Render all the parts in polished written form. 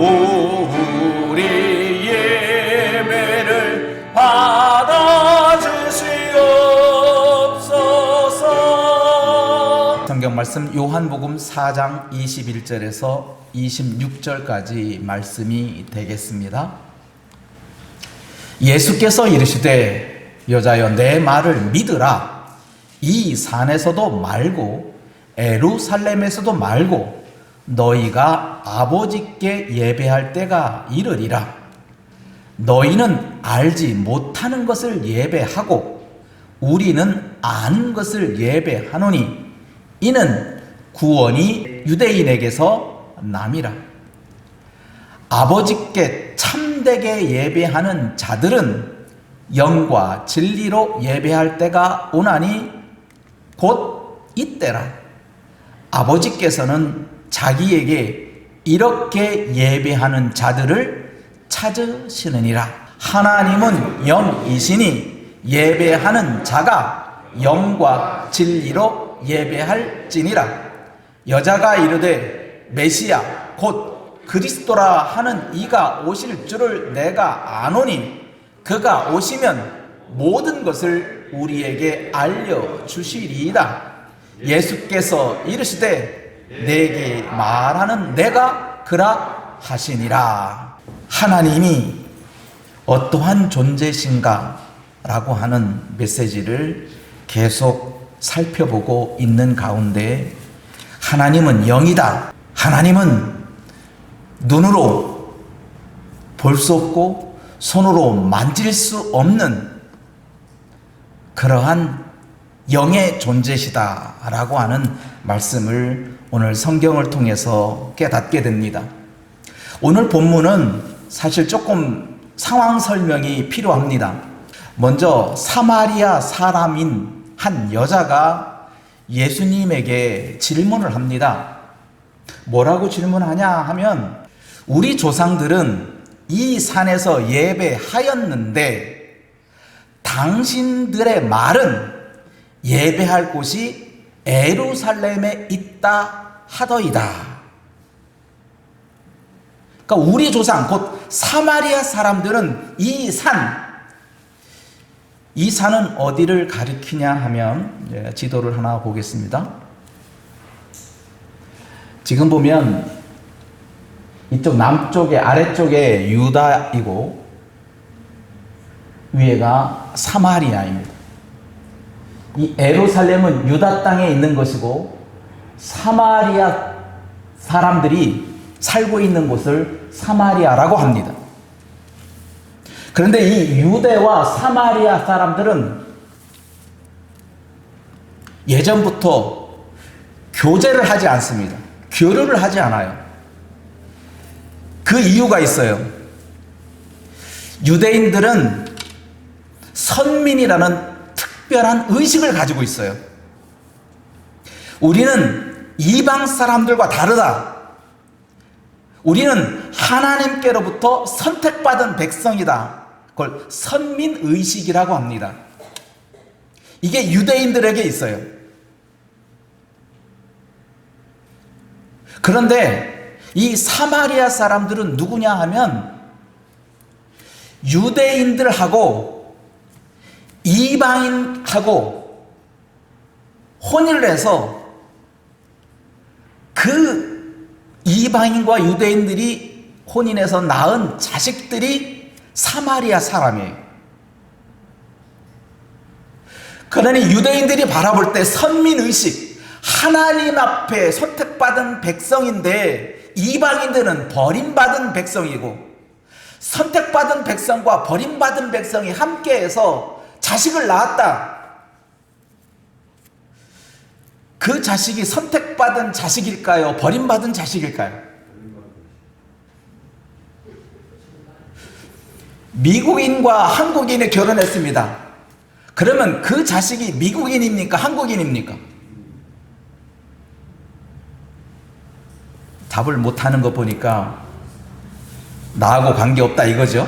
우리 예배를 받아주시옵소서. 성경 말씀 요한복음 4장 21절에서 26절까지 말씀이 되겠습니다. 예수께서 이르시되 여자여 내 말을 믿으라. 이 산에서도 말고 예루살렘에서도 말고 너희가 아버지께 예배할 때가 이르리라. 너희는 알지 못하는 것을 예배하고 우리는 아는 것을 예배하노니 이는 구원이 유대인에게서 남이라. 아버지께 참되게 예배하는 자들은 영과 진리로 예배할 때가 오나니 곧 이때라. 아버지께서는 자기에게 이렇게 예배하는 자들을 찾으시느니라. 하나님은 영이시니 예배하는 자가 영과 진리로 예배할지니라. 여자가 이르되 메시아 곧 그리스도라 하는 이가 오실 줄을 내가 아노니 그가 오시면 모든 것을 우리에게 알려주시리이다. 예수께서 이르시되 내게 말하는 내가 그라 하시니라. 하나님이 어떠한 존재신가 라고 하는 메시지를 계속 살펴보고 있는 가운데 하나님은 영이다. 하나님은 눈으로 볼 수 없고 손으로 만질 수 없는 그러한 영의 존재시다 라고 하는 말씀을 오늘 성경을 통해서 깨닫게 됩니다. 오늘 본문은 사실 조금 상황 설명이 필요합니다. 먼저 사마리아 사람인 한 여자가 예수님에게 질문을 합니다. 뭐라고 질문하냐 하면 우리 조상들은 이 산에서 예배하였는데 당신들의 말은 예배할 곳이 예루살렘에 있다 하더이다. 그러니까 우리 조상 곧 사마리아 사람들은 이 산은 어디를 가리키냐 하면 지도를 하나 보겠습니다. 지금 보면 이쪽 남쪽에 아래쪽에 유다이고 위에가 사마리아입니다. 이 예루살렘은 유다 땅에 있는 것이고 사마리아 사람들이 살고 있는 곳을 사마리아라고 합니다. 그런데 이 유대와 사마리아 사람들은 예전부터 교제를 하지 않습니다. 교류를 하지 않아요. 그 이유가 있어요. 유대인들은 선민이라는 특별한 의식을 가지고 있어요. 우리는 이방 사람들과 다르다. 우리는 하나님께로부터 선택받은 백성이다. 그걸 선민의식이라고 합니다. 이게 유대인들에게 있어요. 그런데 이 사마리아 사람들은 누구냐 하면 유대인들하고 이방인하고 혼인을 해서 그 이방인과 유대인들이 혼인해서 낳은 자식들이 사마리아 사람이에요. 그러니 유대인들이 바라볼 때 선민의식, 하나님 앞에 선택받은 백성인데 이방인들은 버림받은 백성이고 선택받은 백성과 버림받은 백성이 함께해서 자식을 낳았다. 그 자식이 선택받은 자식일까요? 버림받은 자식일까요? 미국인과 한국인이 결혼했습니다. 그러면 그 자식이 미국인입니까? 한국인입니까? 답을 못하는 거 보니까 나하고 관계없다 이거죠.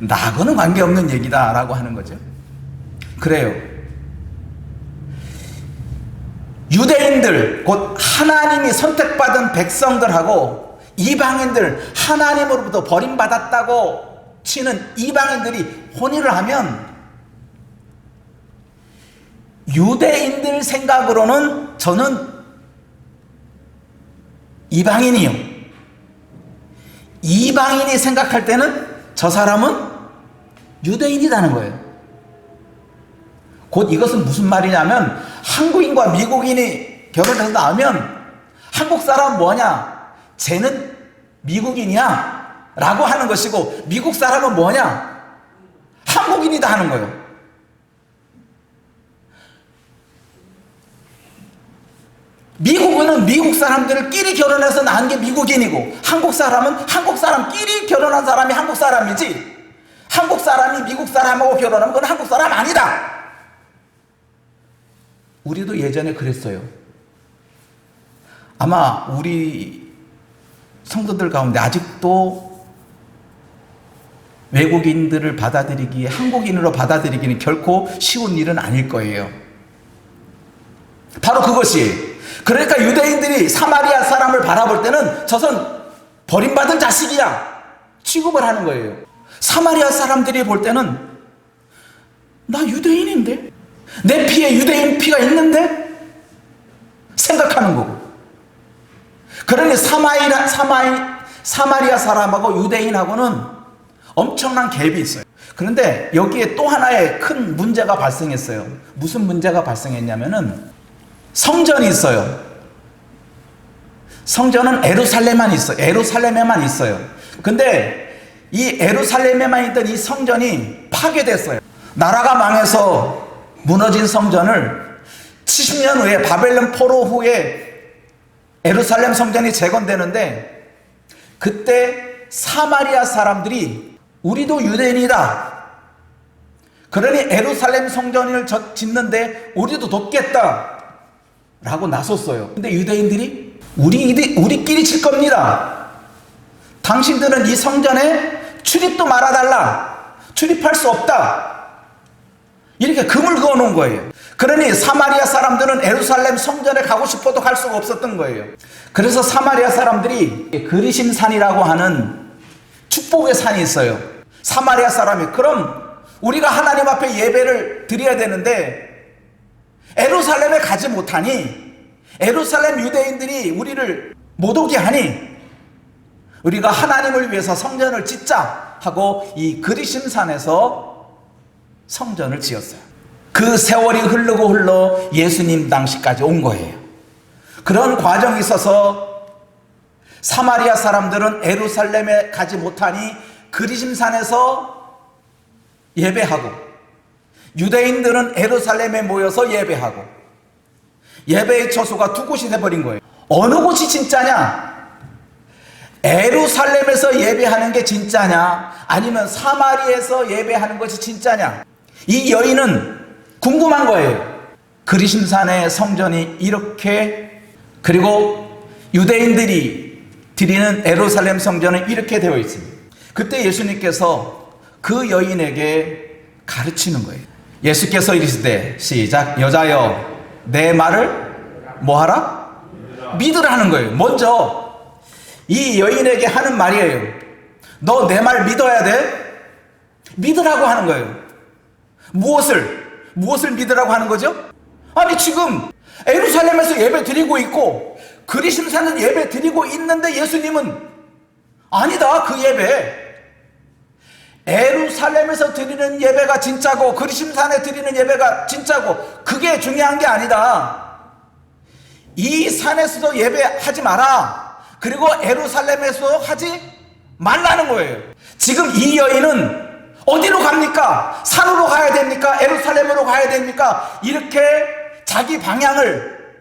나하고는 관계없는 얘기다 라고 하는 거죠. 그래요. 유대인들 곧 하나님이 선택받은 백성들하고 이방인들, 하나님으로부터 버림받았다고 치는 이방인들이 혼인을 하면 유대인들 생각으로는 저는 이방인이요. 이방인이 생각할 때는 저 사람은 유대인이라는 거예요. 곧 이것은 무슨 말이냐면 한국인과 미국인이 결혼해서 나오면 한국 사람 뭐냐? 쟤는 미국인이야 라고 하는 것이고 미국 사람은 뭐냐? 한국인이다 하는 거예요. 미국인은 미국 사람들끼리 결혼해서 낳은 게 미국인이고 한국 사람은 한국 사람끼리 결혼한 사람이 한국 사람이지 한국 사람이 미국 사람하고 결혼하면 그건 한국 사람 아니다. 우리도 예전에 그랬어요. 아마 우리 성도들 가운데 아직도 외국인들을 받아들이기에 한국인으로 받아들이기는 결코 쉬운 일은 아닐 거예요. 바로 그것이 그러니까 유대인들이 사마리아 사람을 바라볼 때는 저선 버림받은 자식이야 취급을 하는 거예요. 사마리아 사람들이 볼 때는 나 유대인인데 내 피에 유대인 피가 있는데 생각하는 거고 그러니 사마리아 사람하고 유대인하고는 엄청난 갭이 있어요. 그런데 여기에 또 하나의 큰 문제가 발생했어요. 무슨 문제가 발생했냐면은 성전이 있어요. 성전은 에루살렘에만 있어요. 근데 이 에루살렘에만 있던 이 성전이 파괴됐어요. 나라가 망해서 무너진 성전을 70년 후에 바벨론 포로 후에 에루살렘 성전이 재건되는데 그때 사마리아 사람들이 우리도 유대인이다. 그러니 에루살렘 성전을 짓는데 우리도 돕겠다. 라고 나섰어요. 근데 유대인들이 우리끼리 질 겁니다. 당신들은 이 성전에 출입도 말아달라. 출입할 수 없다. 이렇게 금을 그어놓은 거예요. 그러니 사마리아 사람들은 에루살렘 성전에 가고 싶어도 갈 수가 없었던 거예요. 그래서 사마리아 사람들이 그리심산이라고 하는 축복의 산이 있어요. 사마리아 사람이 그럼 우리가 하나님 앞에 예배를 드려야 되는데 에루살렘에 가지 못하니 에루살렘 유대인들이 우리를 못 오게 하니 우리가 하나님을 위해서 성전을 짓자 하고 이 그리심산에서 성전을 지었어요. 그 세월이 흐르고 흘러 예수님 당시까지 온 거예요. 그런 과정이 있어서 사마리아 사람들은 에루살렘에 가지 못하니 그리심산에서 예배하고 유대인들은 에루살렘에 모여서 예배하고 예배의 처소가 두 곳이 돼버린 거예요. 어느 곳이 진짜냐? 에루살렘에서 예배하는 게 진짜냐? 아니면 사마리아에서 예배하는 것이 진짜냐? 이 여인은 궁금한 거예요. 그리심산의 성전이 이렇게 그리고 유대인들이 드리는 에루살렘 성전은 이렇게 되어 있습니다. 그때 예수님께서 그 여인에게 가르치는 거예요. 예수께서 이르시되 시작 여자여 내 말을 뭐하라? 믿으라는 거예요. 먼저 이 여인에게 하는 말이에요. 너 내 말 믿어야 돼? 믿으라고 하는 거예요. 무엇을 믿으라고 하는 거죠? 아니 지금 에루살렘에서 예배 드리고 있고 그리심산은 예배 드리고 있는데 예수님은 아니다 그 예배 에루살렘에서 드리는 예배가 진짜고 그리심산에 드리는 예배가 진짜고 그게 중요한 게 아니다. 이 산에서도 예배하지 마라. 그리고 에루살렘에서 하지 말라는 거예요. 지금 이 여인은 어디로 갑니까? 산으로 가야 됩니까? 에루살렘으로 가야 됩니까? 이렇게 자기 방향을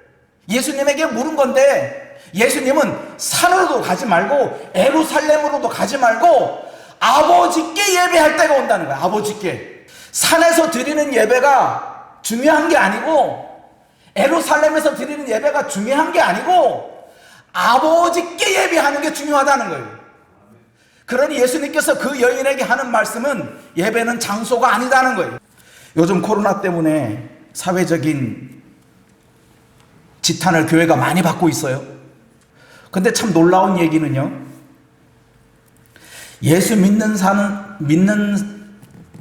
예수님에게 물은 건데 예수님은 산으로도 가지 말고 에루살렘으로도 가지 말고 아버지께 예배할 때가 온다는 거야. 아버지께. 산에서 드리는 예배가 중요한 게 아니고 에루살렘에서 드리는 예배가 중요한 게 아니고 아버지께 예배하는 게 중요하다는 거예요. 그러니 예수님께서 그 여인에게 하는 말씀은 예배는 장소가 아니다는 거예요. 요즘 코로나 때문에 사회적인 지탄을 교회가 많이 받고 있어요. 근데 참 놀라운 얘기는요, 예수 믿는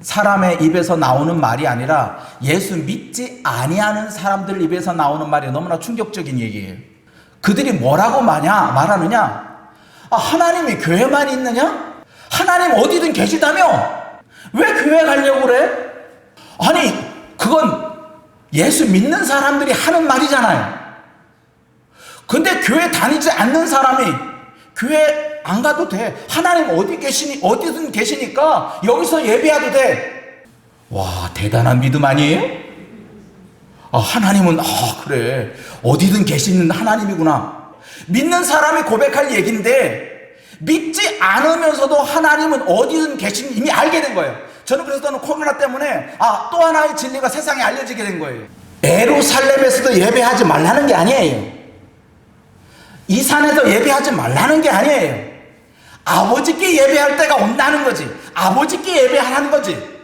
사람의 입에서 나오는 말이 아니라 예수 믿지 아니하는 사람들 입에서 나오는 말이 너무나 충격적인 얘기예요. 그들이 뭐라고 말하느냐? 하나님이 교회만 있느냐? 하나님 어디든 계시다며? 왜 교회 가려고 그래? 아니, 그건 예수 믿는 사람들이 하는 말이잖아요. 근데 교회 다니지 않는 사람이 교회 안 가도 돼. 하나님 어디든 계시니까 여기서 예배해도 돼. 와, 대단한 믿음 아니에요? 하나님은, 그래. 어디든 계시는 하나님이구나. 믿는 사람이 고백할 얘기인데, 믿지 않으면서도 하나님은 어디든 계신 이미 알게 된 거예요. 저는 그래서 코로나 때문에 또 하나의 진리가 세상에 알려지게 된 거예요. 예루살렘에서도 예배하지 말라는 게 아니에요. 이 산에서 예배하지 말라는 게 아니에요. 아버지께 예배할 때가 온다는 거지. 아버지께 예배하라는 거지.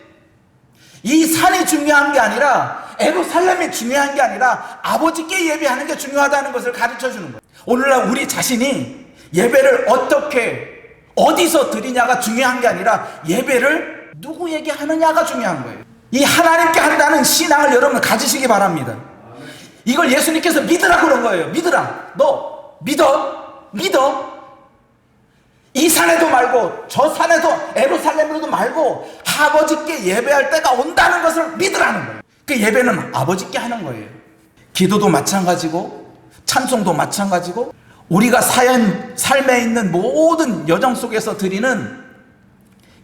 이 산이 중요한 게 아니라, 예루살렘이 중요한 게 아니라 아버지께 예배하는 게 중요하다는 것을 가르쳐 주는 거예요. 오늘날 우리 자신이 예배를 어디서 드리냐가 중요한 게 아니라 예배를 누구에게 하느냐가 중요한 거예요. 이 하나님께 한다는 신앙을 여러분 가지시기 바랍니다. 이걸 예수님께서 믿으라 그런 거예요. 믿으라. 너 믿어. 이 산에도 말고 저 산에도 예루살렘으로도 말고 아버지께 예배할 때가 온다는 것을 믿으라는 거예요. 그 예배는 아버지께 하는 거예요. 기도도 마찬가지고 찬송도 마찬가지고 우리가 삶에 있는 모든 여정 속에서 드리는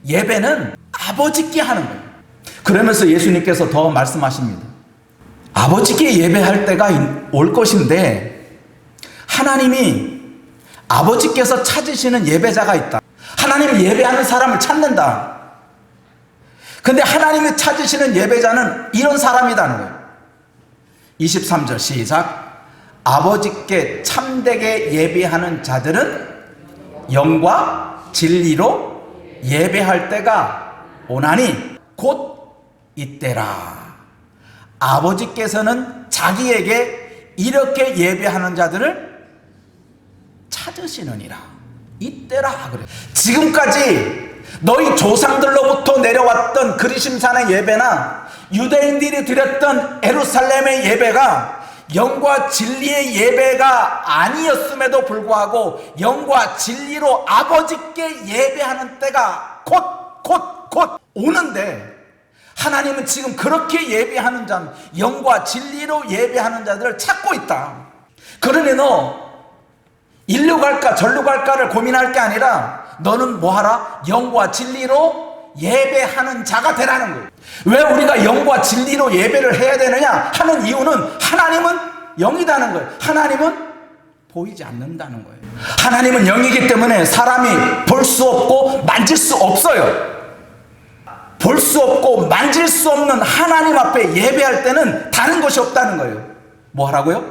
예배는 아버지께 하는 거예요. 그러면서 예수님께서 더 말씀하십니다. 아버지께 예배할 때가 올 것인데 하나님이 아버지께서 찾으시는 예배자가 있다. 하나님이 예배하는 사람을 찾는다. 근데 하나님이 찾으시는 예배자는 이런 사람이라는 거예요. 23절 시작. 아버지께 참되게 예배하는 자들은 영과 진리로 예배할 때가 오나니 곧 이때라. 아버지께서는 자기에게 이렇게 예배하는 자들을 찾으시느니라. 이때라 그래. 지금까지 너희 조상들로부터 내려왔던 그리심산의 예배나 유대인들이 드렸던 예루살렘의 예배가 영과 진리의 예배가 아니었음에도 불구하고 영과 진리로 아버지께 예배하는 때가 곧 오는데, 하나님은 지금 그렇게 예배하는 자, 영과 진리로 예배하는 자들을 찾고 있다. 그러니 너 일로 갈까 절로 갈까를 고민할 게 아니라 너는 뭐하라? 영과 진리로 예배하는 자가 되라는 거예요. 왜 우리가 영과 진리로 예배를 해야 되느냐 하는 이유는 하나님은 영이라는 거예요. 하나님은 보이지 않는다는 거예요. 하나님은 영이기 때문에 사람이 볼 수 없고 만질 수 없어요. 볼 수 없고 만질 수 없는 하나님 앞에 예배할 때는 다른 것이 없다는 거예요. 뭐 하라고요?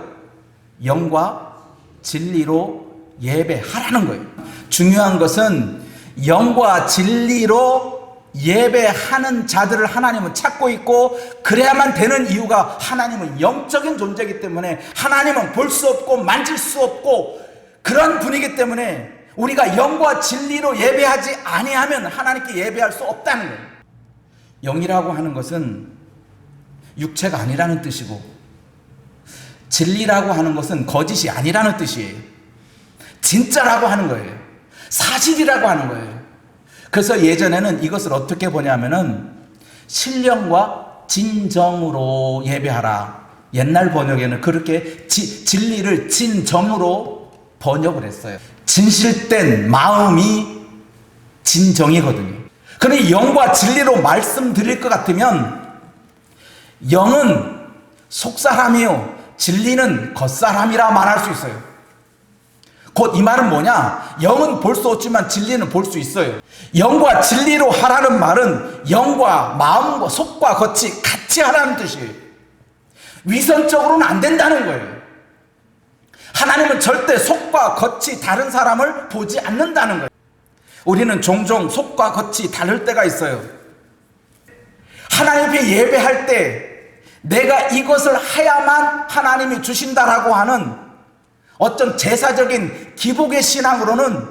영과 진리로 예배하라는 거예요. 중요한 것은 영과 진리로 예배하는 자들을 하나님은 찾고 있고, 그래야만 되는 이유가 하나님은 영적인 존재이기 때문에, 하나님은 볼 수 없고 만질 수 없고 그런 분이기 때문에 우리가 영과 진리로 예배하지 아니하면 하나님께 예배할 수 없다는 거예요. 영이라고 하는 것은 육체가 아니라는 뜻이고, 진리라고 하는 것은 거짓이 아니라는 뜻이에요. 진짜라고 하는 거예요. 사실이라고 하는 거예요. 그래서 예전에는 이것을 어떻게 보냐면은 신령과 진정으로 예배하라. 옛날 번역에는 그렇게 진리를 진정으로 번역을 했어요. 진실된 마음이 진정이거든요. 그러니 영과 진리로 말씀드릴 것 같으면 영은 속사람이요 진리는 겉사람이라 말할 수 있어요. 곧 이 말은 뭐냐? 영은 볼 수 없지만 진리는 볼 수 있어요. 영과 진리로 하라는 말은 영과 마음과 속과 겉이 같이 하라는 뜻이에요. 위선적으로는 안 된다는 거예요. 하나님은 절대 속과 겉이 다른 사람을 보지 않는다는 거예요. 우리는 종종 속과 겉이 다를 때가 있어요. 하나님 앞에 예배할 때 내가 이것을 해야만 하나님이 주신다라고 하는 어떤 제사적인 기복의 신앙으로는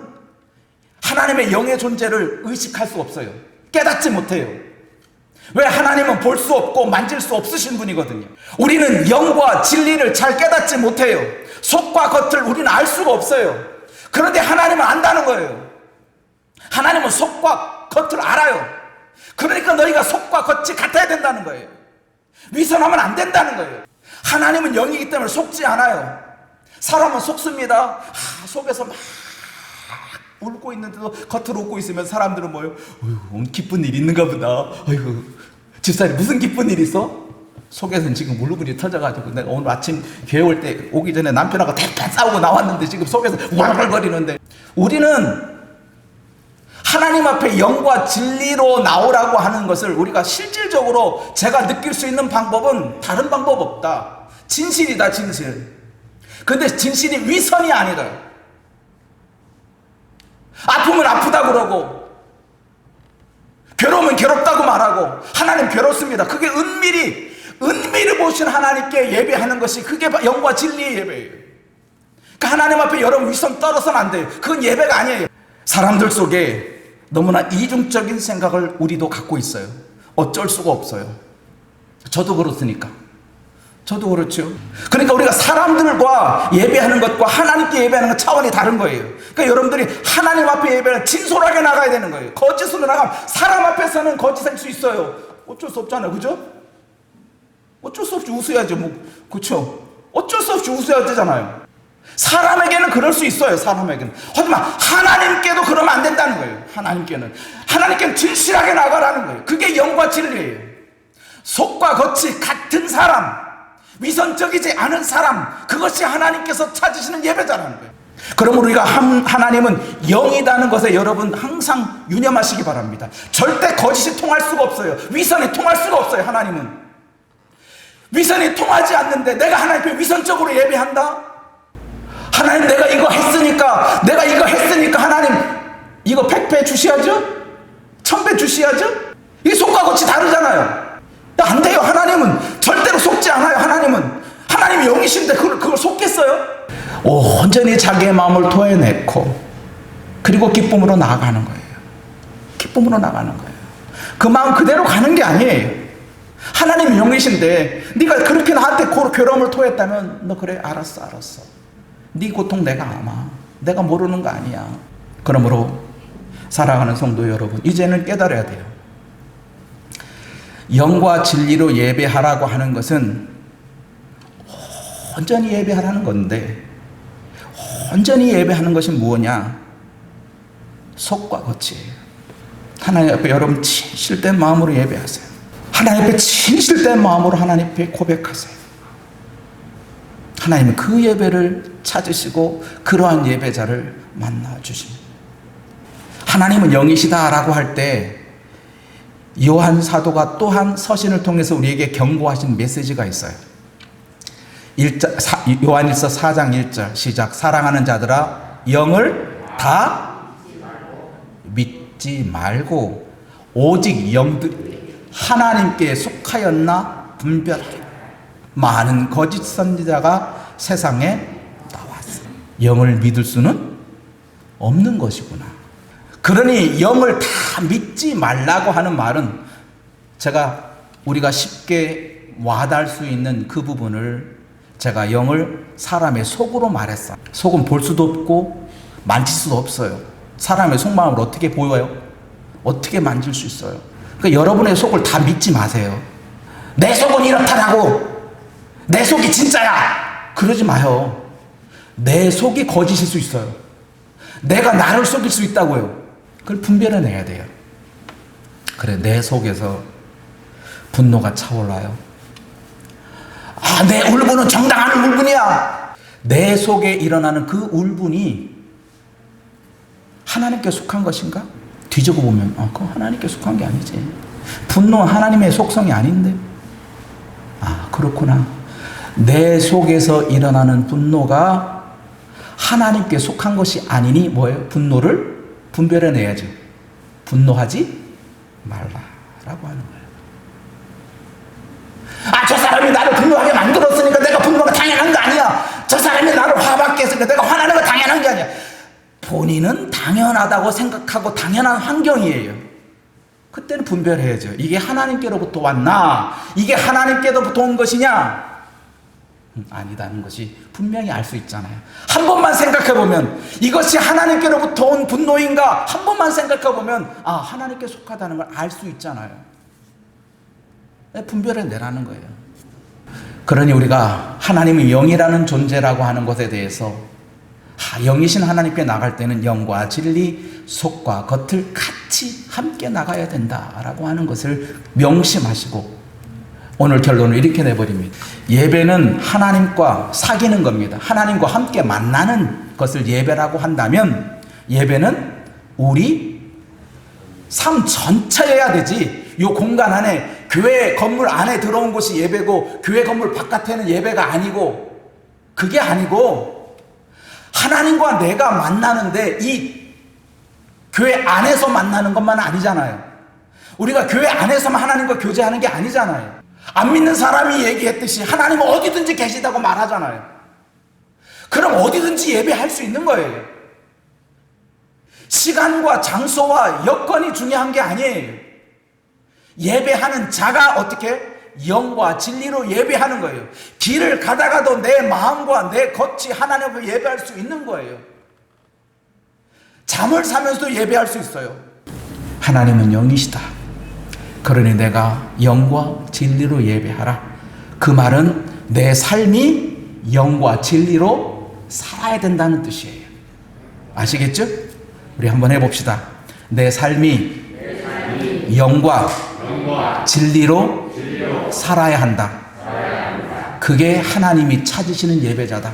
하나님의 영의 존재를 의식할 수 없어요. 깨닫지 못해요. 왜? 하나님은 볼 수 없고 만질 수 없으신 분이거든요. 우리는 영과 진리를 잘 깨닫지 못해요. 속과 겉을 우리는 알 수가 없어요. 그런데 하나님은 안다는 거예요. 하나님은 속과 겉을 알아요. 그러니까 너희가 속과 겉이 같아야 된다는 거예요. 위선하면 안 된다는 거예요. 하나님은 영이기 때문에 속지 않아요. 사람은 속습니다. 속에서 막 울고 있는데도 겉으로 웃고 있으면 사람들은 뭐예요? 오늘 기쁜 일 있는가 보다. 어휴, 집사님 무슨 기쁜 일 있어? 속에서는 지금 울분이 터져가지고 내가 오늘 아침 교회 올 때 오기 전에 남편하고 대판 싸우고 나왔는데 지금 속에서 warwar거리는데, 우리는 하나님 앞에 영과 진리로 나오라고 하는 것을 우리가 실질적으로 제가 느낄 수 있는 방법은 다른 방법 없다. 진실이다, 진실. 근데 진실이 위선이 아니라, 아프면 아프다 그러고 괴로우면 괴롭다고 말하고, 하나님 괴롭습니다. 그게 은밀히 보신 하나님께 예배하는 것이, 그게 영과 진리의 예배예요. 그러니까 하나님 앞에 여러분 위선 떨어서는 안 돼요. 그건 예배가 아니에요. 사람들 속에 너무나 이중적인 생각을 우리도 갖고 있어요. 어쩔 수가 없어요. 저도 그렇으니까. 저도 그렇죠. 그러니까 우리가 사람들과 예배하는 것과 하나님께 예배하는 것 차원이 다른 거예요. 그러니까 여러분들이 하나님 앞에 예배는 진솔하게 나가야 되는 거예요. 거짓으로 나가면 사람 앞에서는 거짓할 수 있어요. 어쩔 수 없잖아요. 그죠? 어쩔 수 없이 웃어야죠. 뭐, 그렇죠? 어쩔 수 없이 웃어야 되잖아요. 사람에게는 그럴 수 있어요. 사람에게는. 하지만 하나님께도 그러면 안 된다는 거예요. 하나님께는 진실하게 나가라는 거예요. 그게 영과 진리예요. 속과 겉이 같은 사람, 위선적이지 않은 사람, 그것이 하나님께서 찾으시는 예배자라는 거예요. 그럼 우리가 하나님은 영이라는 것에 여러분 항상 유념하시기 바랍니다. 절대 거짓이 통할 수가 없어요. 위선이 통할 수가 없어요. 하나님은 위선이 통하지 않는데 내가 하나님 앞에 위선적으로 예배한다? 하나님 내가 이거 했으니까 하나님 이거 100배 주셔야죠? 1000배 주셔야죠? 이게 속과 겉이 다르잖아요. 안 돼요. 하나님은 절대로 속지 않아요. 하나님이 영이신데 그걸 속겠어요? 온전히 자기의 마음을 토해내고 그리고 기쁨으로 나아가는 거예요. 기쁨으로 나가는 거예요. 그 마음 그대로 가는 게 아니에요. 하나님이 영이신데 네가 그렇게 나한테 괴로움을 토했다면 너 그래, 알았어. 네 고통 내가 알아. 내가 모르는 거 아니야. 그러므로 사랑하는 성도 여러분, 이제는 깨달아야 돼요. 영과 진리로 예배하라고 하는 것은 온전히 예배하라는 건데, 온전히 예배하는 것이 무엇이냐? 속과 겉이에요. 하나님 앞에 여러분 진실된 마음으로 예배하세요. 하나님 앞에 진실된 마음으로 하나님 앞에 고백하세요. 하나님은 그 예배를 찾으시고 그러한 예배자를 만나주십니다. 하나님은 영이시다라고 할 때 요한 사도가 또한 서신을 통해서 우리에게 경고하신 메시지가 있어요. 요한일서 4장 1절 시작. 사랑하는 자들아, 영을 다 믿지 말고 오직 영들이 하나님께 속하였나 분별하라. 많은 거짓 선지자가 세상에 나왔어. 영을 믿을 수는 없는 것이구나. 그러니 영을 다 믿지 말라고 하는 말은 우리가 쉽게 와닿을 수 있는 그 부분을 제가 영을 사람의 속으로 말했어요. 속은 볼 수도 없고 만질 수도 없어요. 사람의 속마음을 어떻게 보여요? 어떻게 만질 수 있어요? 그러니까 여러분의 속을 다 믿지 마세요. 내 속은 이렇다라고, 내 속이 진짜야, 그러지 마요. 내 속이 거짓일 수 있어요. 내가 나를 속일 수 있다고요. 그걸 분별해내야 돼요. 그래, 내 속에서 분노가 차올라요. 내 울분은 정당한 울분이야. 내 속에 일어나는 그 울분이 하나님께 속한 것인가? 뒤져고 보면 그건 하나님께 속한 게 아니지. 분노는 하나님의 속성이 아닌데. 그렇구나. 내 속에서 일어나는 분노가 하나님께 속한 것이 아니니 뭐예요? 분노를 분별해내야지. 분노하지 말라라고 하는 거예요. 저 사람이 나를 분노하게 만들었으니까 내가 분노가 당연한 거 아니야. 저 사람이 나를 화받게 했으니까 내가 화나는 거 당연한 게 아니야. 본인은 당연하다고 생각하고 당연한 환경이에요. 그때는 분별해야죠. 이게 하나님께로부터 왔나? 이게 하나님께로부터 온 것이냐? 아니다는 것이 분명히 알 수 있잖아요. 한 번만 생각해보면 이것이 하나님께로부터 온 분노인가? 한 번만 생각해보면 아, 하나님께 속하다는 걸 알 수 있잖아요. 분별해 내라는 거예요. 그러니 우리가 하나님의 영이라는 존재라고 하는 것에 대해서 영이신 하나님께 나갈 때는 영과 진리, 속과 겉을 같이 함께 나가야 된다라고 하는 것을 명심하시고 오늘 결론을 이렇게 내버립니다. 예배는 하나님과 사귀는 겁니다. 하나님과 함께 만나는 것을 예배라고 한다면 예배는 우리 삶 전체여야 되지, 이 공간 안에 교회 건물 안에 들어온 곳이 예배고 교회 건물 바깥에는 예배가 아니고, 그게 아니고 하나님과 내가 만나는데 이 교회 안에서 만나는 것만 아니잖아요. 우리가 교회 안에서만 하나님과 교제하는 게 아니잖아요. 안 믿는 사람이 얘기했듯이 하나님은 어디든지 계시다고 말하잖아요. 그럼 어디든지 예배할 수 있는 거예요. 시간과 장소와 여건이 중요한 게 아니에요. 예배하는 자가 어떻게? 영과 진리로 예배하는 거예요. 길을 가다가도 내 마음과 내 겉이 하나님을 예배할 수 있는 거예요. 잠을 자면서도 예배할 수 있어요. 하나님은 영이시다. 그러니 내가 영과 진리로 예배하라. 그 말은 내 삶이 영과 진리로 살아야 된다는 뜻이에요. 아시겠죠? 우리 한번 해봅시다. 내 삶이 영과 진리로 살아야 한다. 그게 하나님이 찾으시는 예배자다.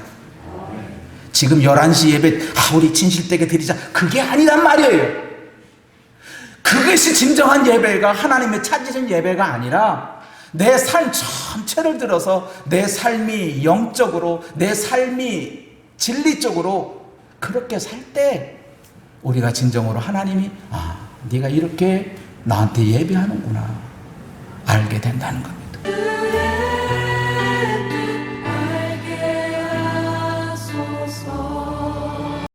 지금 11시 예배 우리 진실되게 드리자, 그게 아니란 말이에요. 그것이 진정한 예배가 하나님의 찾으신 예배가 아니라 내 삶 전체를 들어서 내 삶이 영적으로, 내 삶이 진리적으로 그렇게 살 때 우리가 진정으로 하나님이 네가 이렇게 나한테 예배하는구나 알게 된다는 겁니다.